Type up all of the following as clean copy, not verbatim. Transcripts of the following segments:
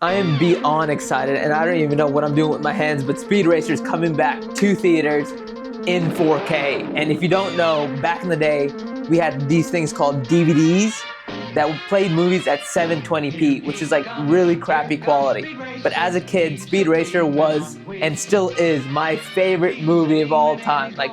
I am beyond excited, and I don't even know what I'm doing with my hands, but Speed Racer is coming back to theaters in 4K. And if you don't know, back in the day, we had these things called DVDs that played movies at 720p, which is like really crappy quality. But as a kid, Speed Racer was and still is my favorite movie of all time. Like,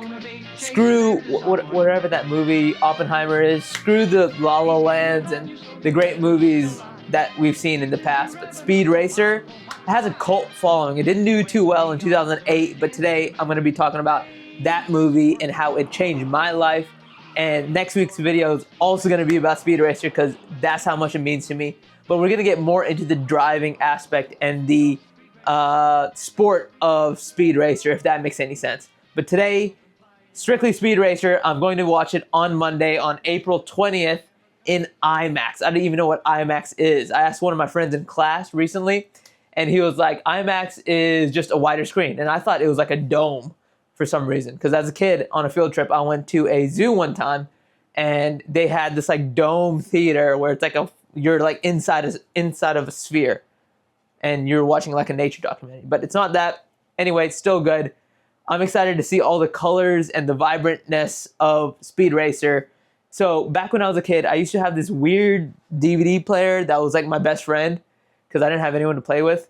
screw whatever that movie Oppenheimer is, screw the La La Lands and the great movies that we've seen in the past, but Speed Racer has a cult following. It didn't do too well in 2008, but today I'm going to be talking about that movie and how it changed my life. And next week's video is also going to be about Speed Racer because that's how much it means to me. But we're going to get more into the driving aspect and the sport of Speed Racer, if that makes any sense. But today, strictly Speed Racer. I'm going to watch it on Monday, on April 20th, in IMAX. I don't even know what IMAX is. I asked one of my friends in class recently, and he was like, IMAX is just a wider screen. And I thought it was like a dome for some reason. Because as a kid on a field trip, I went to a zoo one time, and they had this like dome theater where it's like you're like inside of a sphere, and you're watching like a nature documentary. But it's not that. Anyway, it's still good. I'm excited to see all the colors and the vibrantness of Speed Racer. So back when I was a kid, I used to have this weird DVD player that was like my best friend because I didn't have anyone to play with.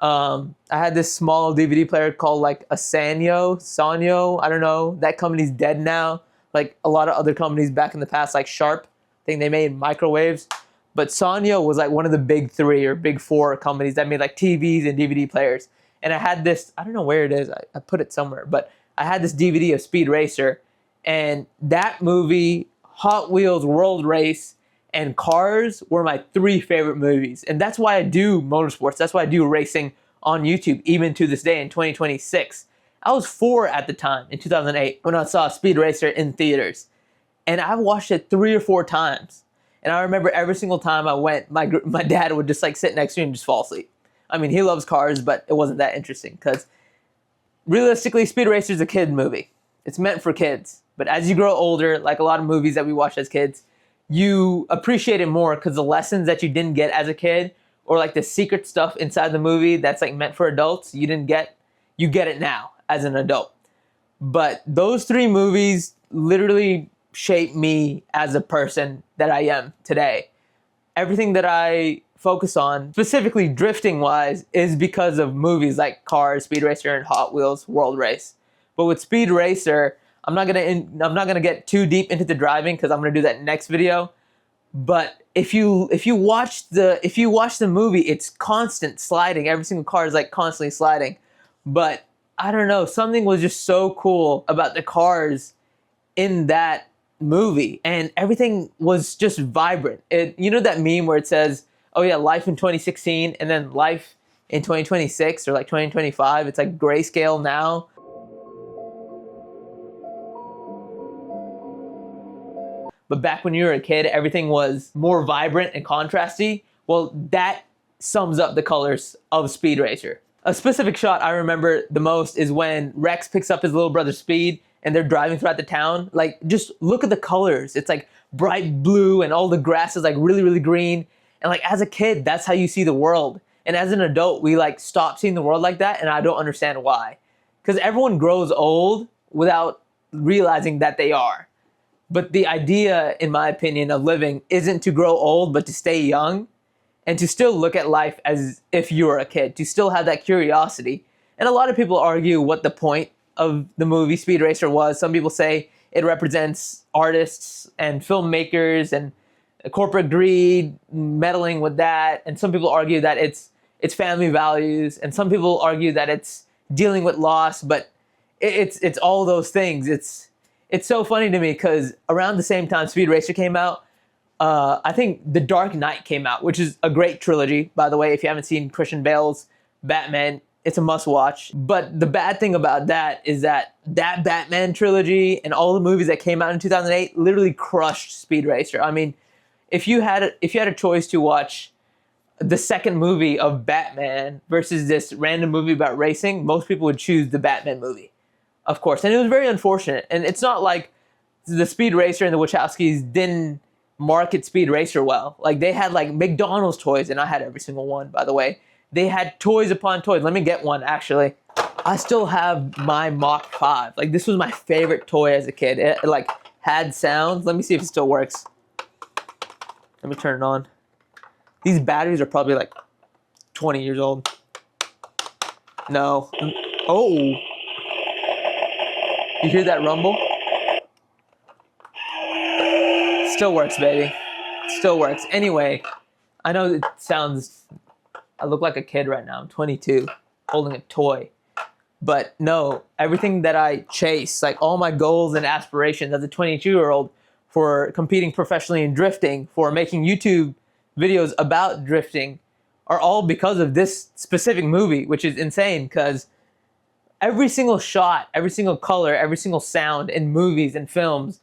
I had this small DVD player called like a Sanyo, I don't know. That company's dead now. Like a lot of other companies back in the past, like Sharp, I think they made microwaves. But Sanyo was like one of the big three or big four companies that made like TVs and DVD players. And I had this, I don't know where it is, I put it somewhere, but I had this DVD of Speed Racer, and that movie, Hot Wheels World Race, and Cars were my three favorite movies. And that's why I do motorsports. That's why I do racing on YouTube, even to this day in 2026. I was 4 at the time in 2008 when I saw Speed Racer in theaters. And I watched it 3 or 4 times. And I remember every single time I went, my dad would just like sit next to me and just fall asleep. I mean, he loves cars, but it wasn't that interesting because realistically, Speed Racer is a kid movie. It's meant for kids. But as you grow older, like a lot of movies that we watched as kids, you appreciate it more because the lessons that you didn't get as a kid, or like the secret stuff inside the movie that's like meant for adults, you didn't get, you get it now as an adult. But those 3 movies literally shaped me as a person that I am today. Everything that I focus on, specifically drifting wise, is because of movies like Cars, Speed Racer, and Hot Wheels World Race. But with Speed Racer, I'm not gonna get too deep into the driving because I'm gonna do that next video. But if you watch the movie, it's constant sliding. Every single car is like constantly sliding. But I don't know, something was just so cool about the cars in that movie, and everything was just vibrant. You know that meme where it says, "Oh yeah, life in 2016," and then life in 2026 or like 2025. It's like grayscale now. But back when you were a kid, everything was more vibrant and contrasty. Well, that sums up the colors of Speed Racer. A specific shot I remember the most is when Rex picks up his little brother Speed and they're driving throughout the town. Like, just look at the colors. It's like bright blue and all the grass is like really, really green. And like as a kid, that's how you see the world. And as an adult, we like stop seeing the world like that, and I don't understand why. Because everyone grows old without realizing that they are. But the idea, in my opinion, of living isn't to grow old, but to stay young and to still look at life as if you were a kid, to still have that curiosity. And a lot of people argue what the point of the movie Speed Racer was. Some people say it represents artists and filmmakers and corporate greed, meddling with that. And some people argue that it's family values. And some people argue that it's dealing with loss. But it's all those things. It's so funny to me because around the same time Speed Racer came out, I think The Dark Knight came out, which is a great trilogy, by the way. If you haven't seen Christian Bale's Batman, it's a must-watch. But the bad thing about that is that Batman trilogy and all the movies that came out in 2008 literally crushed Speed Racer. I mean, if you had a choice to watch the second movie of Batman versus this random movie about racing, most people would choose the Batman movie. Of course, and it was very unfortunate. And it's not like the Speed Racer and the Wachowskis didn't market Speed Racer well. Like, they had like McDonald's toys, and I had every single one, by the way. They had toys upon toys. Let me get one, actually. I still have my Mach 5. Like, this was my favorite toy as a kid. It like had sounds. Let me see if it still works. Let me turn it on. These batteries are probably like 20 years old. No. Oh. You hear that rumble? Still works, baby. Still works. Anyway, I know it sounds... I look like a kid right now. I'm 22, holding a toy. But no, everything that I chase, like all my goals and aspirations as a 22-year-old, for competing professionally in drifting, for making YouTube videos about drifting, are all because of this specific movie, which is insane because every single shot, every single color, every single sound in movies and films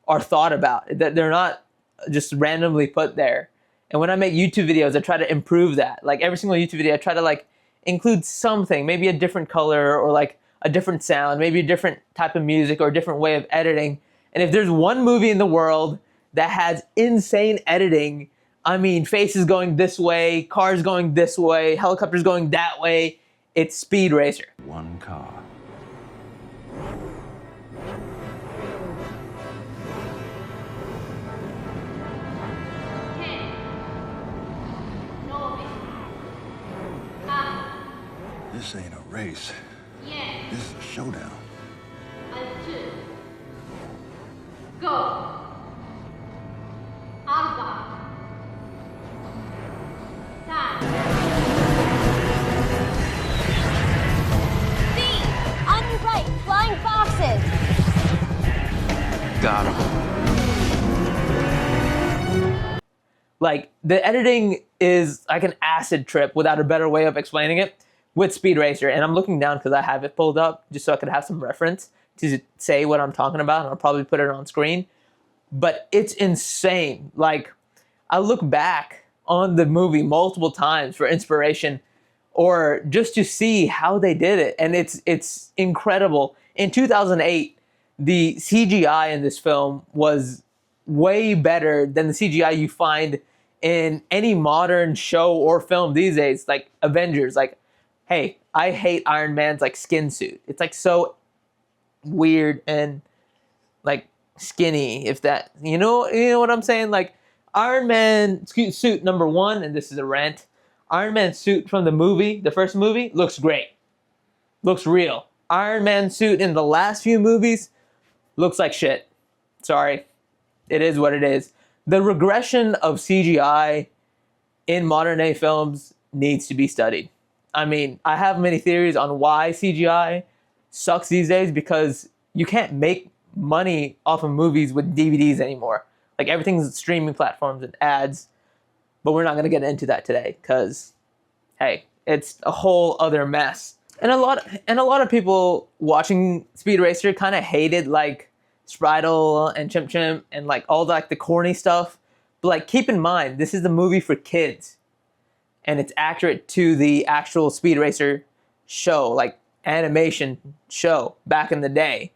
are thought about. That they're not just randomly put there. And when I make YouTube videos, I try to improve that. Like every single YouTube video, I try to like include something, maybe a different color or like a different sound, maybe a different type of music or a different way of editing. And if there's one movie in the world that has insane editing, I mean, faces going this way, cars going this way, helicopters going that way, it's Speed Racer. One car. This ain't a race. Yeah. This is a showdown. And 2. Go. Alpha. Time. B! On your right, flying foxes! Got him. Like, the editing is like an acid trip without a better way of explaining it with Speed Racer. And I'm looking down because I have it pulled up just so I could have some reference to say what I'm talking about. And I'll probably put it on screen. But it's insane. Like, I look back on the movie multiple times for inspiration or just to see how they did it. And it's incredible. In 2008, the CGI in this film was way better than the CGI you find in any modern show or film these days, like Avengers. Like, hey, I hate Iron Man's like skin suit. It's like so weird and like skinny, if that, you know what I'm saying? Like Iron Man suit number 1, and this is a rant. Iron Man suit from the movie, the first movie, looks great. Looks real. Iron Man suit in the last few movies looks like shit. Sorry. It is what it is. The regression of CGI in modern day films needs to be studied. I mean, I have many theories on why CGI sucks these days because you can't make money off of movies with DVDs anymore. Like everything's streaming platforms and ads, but we're not gonna get into that today because, hey, it's a whole other mess. And a lot of people watching Speed Racer kind of hated like Spritle and Chimp Chimp and like all like the corny stuff. But like keep in mind, this is the movie for kids. And it's accurate to the actual Speed Racer show, like animation show back in the day.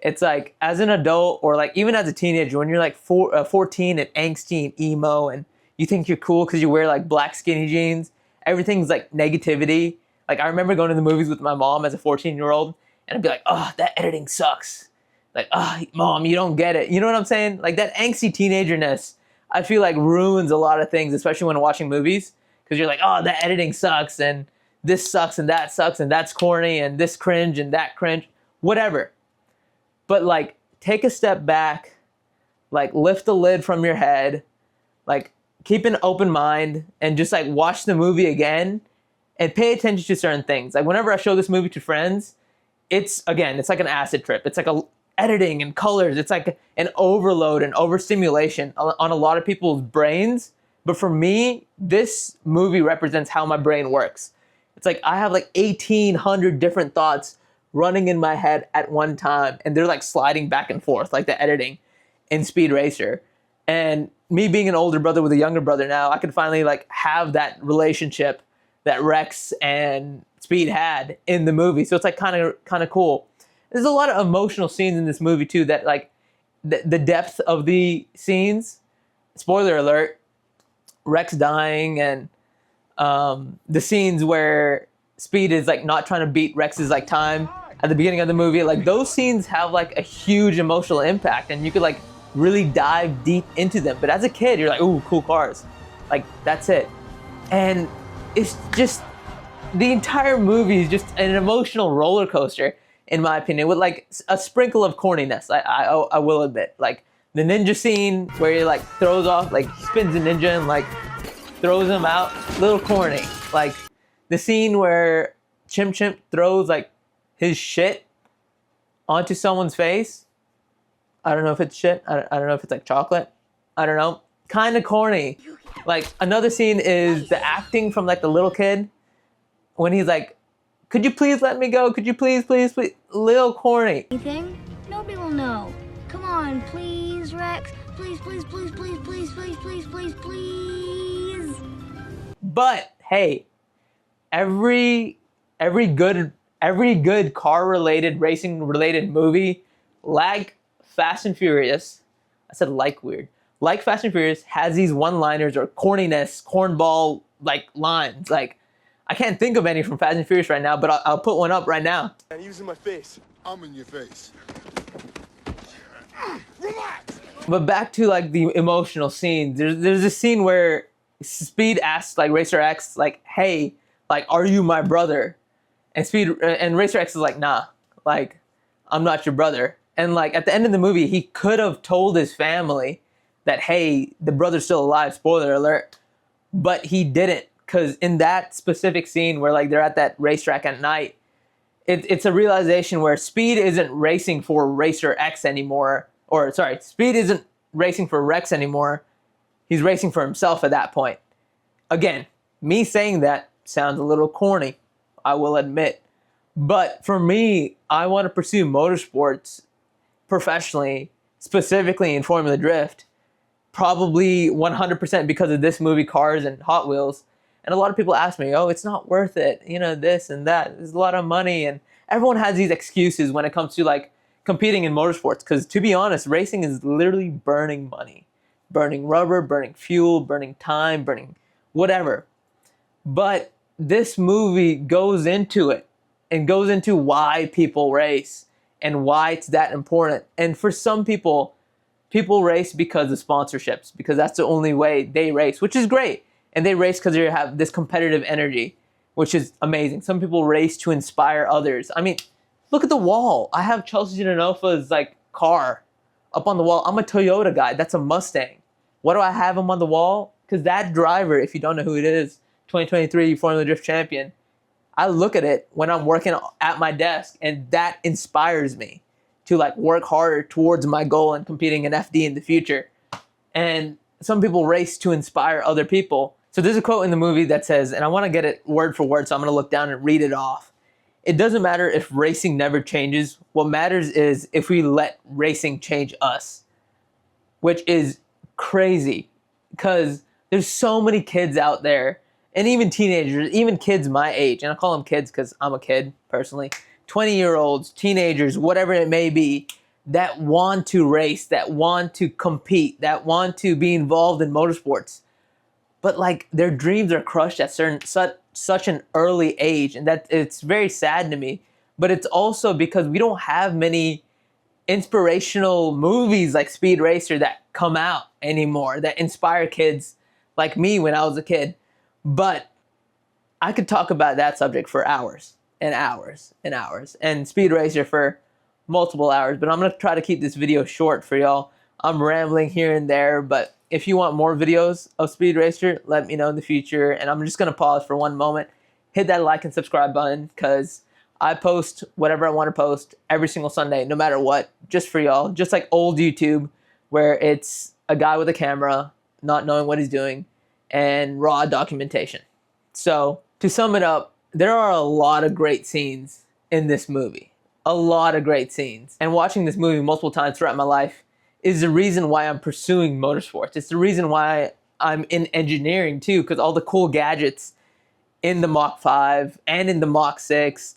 It's like as an adult or like even as a teenager, when you're like 14 and angsty and emo and you think you're cool because you wear like black skinny jeans, everything's like negativity. Like I remember going to the movies with my mom as a 14-year-old and I'd be like, oh, that editing sucks. Like, oh, mom, you don't get it. You know what I'm saying? Like that angsty teenagerness, I feel like ruins a lot of things, especially when watching movies. Because you're like, oh, that editing sucks, and this sucks, and that's corny, and this cringe, and that cringe, whatever. But like, take a step back, like lift the lid from your head, like keep an open mind, and just like watch the movie again, and pay attention to certain things. Like whenever I show this movie to friends, it's like an acid trip. It's like editing and colors. It's like an overload and overstimulation on a lot of people's brains. But for me, this movie represents how my brain works. It's like I have like 1,800 different thoughts running in my head at one time, and they're like sliding back and forth, like the editing in Speed Racer. And me being an older brother with a younger brother now, I can finally like have that relationship that Rex and Speed had in the movie. So it's like kind of cool. There's a lot of emotional scenes in this movie too that like the depth of the scenes, spoiler alert, Rex dying and The scenes where Speed is like not trying to beat Rex's like time at the beginning of the movie, like those scenes have like a huge emotional impact, and you could like really dive deep into them. But as a kid, you're like, ooh, cool cars. Like, that's it. And it's just, the entire movie is just an emotional roller coaster, in my opinion, with like a sprinkle of corniness, I will admit. Like, the ninja scene where he like throws off, like spins a ninja and like throws him out, little corny. Like, the scene where Chim Chimp throws like his shit onto someone's face. I don't know if it's shit. I don't know if it's like chocolate. I don't know. Kind of corny. Like, another scene is the acting from like the little kid when he's like, could you please let me go? Could you please, please, please? Little corny. Anything? Nobody will know. Come on, please, Rex. Please, please, please, please, please, please, please, please, please. But hey, every good car related, racing related movie, like Fast and Furious, I said like weird, like Fast and Furious, has these one-liners or corniness, cornball like lines. Like, I can't think of any from Fast and Furious right now, but I'll put one up right now. And he was in my face. I'm in your face. Relax. But back to like the emotional scenes. There's a scene where Speed asks like Racer X, like, hey, like, are you my brother? And Racer X is like, nah, like, I'm not your brother. And like at the end of the movie, he could have told his family that, hey, the brother's still alive, spoiler alert, but he didn't, because in that specific scene where like they're at that racetrack at night, it's a realization where Speed isn't racing for Racer X anymore, or sorry, Speed isn't racing for Rex anymore. He's racing for himself at that point. Again, me saying that sounds a little corny, I will admit. But for me, I want to pursue motorsports professionally, specifically in Formula Drift, probably 100% because of this movie, Cars and Hot Wheels. And a lot of people ask me, oh, it's not worth it, you know, this and that. There's a lot of money. And everyone has these excuses when it comes to like competing in motorsports. Because to be honest, racing is literally burning money. Burning rubber, burning fuel, burning time, burning whatever. But this movie goes into it and goes into why people race and why it's that important. And for some people, people race because of sponsorships, because that's the only way they race, which is great. And they race because they have this competitive energy, which is amazing. Some people race to inspire others. I mean, look at the wall. I have Chelsea Denofa's like car up on the wall. I'm a Toyota guy. That's a Mustang. Why do I have him on the wall? Because that driver, if you don't know who it is, 2023 Formula Drift champion, I look at it when I'm working at my desk, and that inspires me to like work harder towards my goal and competing in FD in the future. And some people race to inspire other people. So there's a quote in the movie that says, and I want to get it word for word, so I'm going to look down and read it off. It doesn't matter if racing never changes. What matters is if we let racing change us, which is crazy because there's so many kids out there, and even teenagers, even kids my age, and I call them kids because I'm a kid personally, 20-year-olds, teenagers, whatever it may be, that want to race, that want to compete, that want to be involved in motorsports. But like their dreams are crushed at such an early age, and that it's very sad to me. But it's also because we don't have many inspirational movies like Speed Racer that come out anymore that inspire kids like me when I was a kid. But I could talk about that subject for hours and hours and hours, and Speed Racer for multiple hours, but I'm going to try to keep this video short for y'all. I'm rambling here and there, but if you want more videos of Speed Racer, let me know in the future. And I'm just going to pause for one moment, hit that like and subscribe button, because I post whatever I want to post every single Sunday, no matter what, just for y'all. Just like old YouTube, where it's a guy with a camera, not knowing what he's doing, and raw documentation. So to sum it up, there are a lot of great scenes in this movie. A lot of great scenes. And watching this movie multiple times throughout my life is the reason why I'm pursuing motorsports. It's the reason why I'm in engineering too, because all the cool gadgets in the Mach 5 and in the Mach 6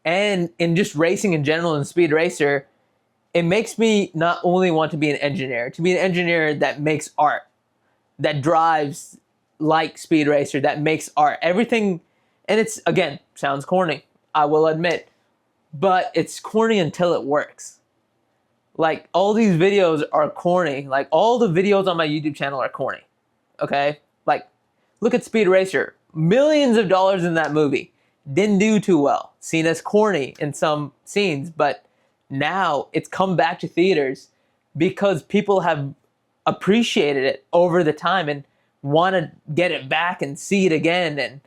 and in just racing in general and Speed Racer, it makes me not only want to be an engineer that makes art, that drives like Speed Racer that makes art. Everything, and it's, again, sounds corny, I will admit, but it's corny until it works. Like, all these videos are corny. Like, all the videos on my YouTube channel are corny, okay? Like, look at Speed Racer. Millions of dollars in that movie. Didn't do too well. Seen as corny in some scenes, but now it's come back to theaters because people have appreciated it over the time and want to get it back and see it again and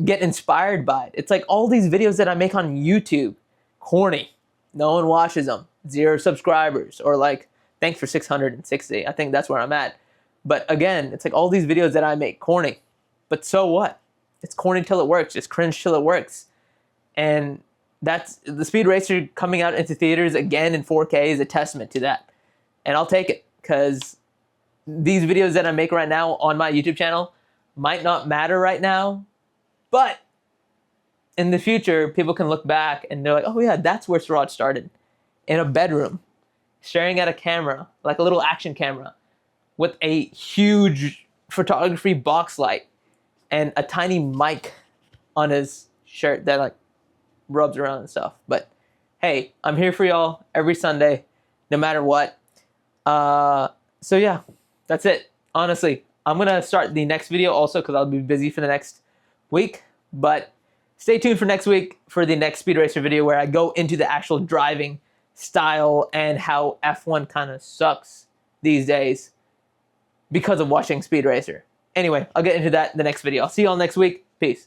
get inspired by it. It's like all these videos that I make on YouTube, corny. No one watches them. 0 subscribers, or like, thanks for 660. I think that's where I'm at. But again, it's like all these videos that I make, corny. But so what? It's corny till it works. It's cringe till it works. And that's the Speed Racer coming out into theaters again in 4K is a testament to that. And I'll take it, because these videos that I make right now on my YouTube channel might not matter right now, but in the future, people can look back and they're like, oh yeah, that's where Siraj started. In a bedroom, staring at a camera, like a little action camera, with a huge photography box light and a tiny mic on his shirt that like rubs around and stuff. But hey, I'm here for y'all every Sunday, no matter what. So yeah, that's it. Honestly, I'm gonna start the next video also because I'll be busy for the next week. But stay tuned for next week for the next Speed Racer video where I go into the actual driving style and how F1 kind of sucks these days because of watching Speed Racer. Anyway, I'll get into that in the next video. I'll see you all next week. Peace.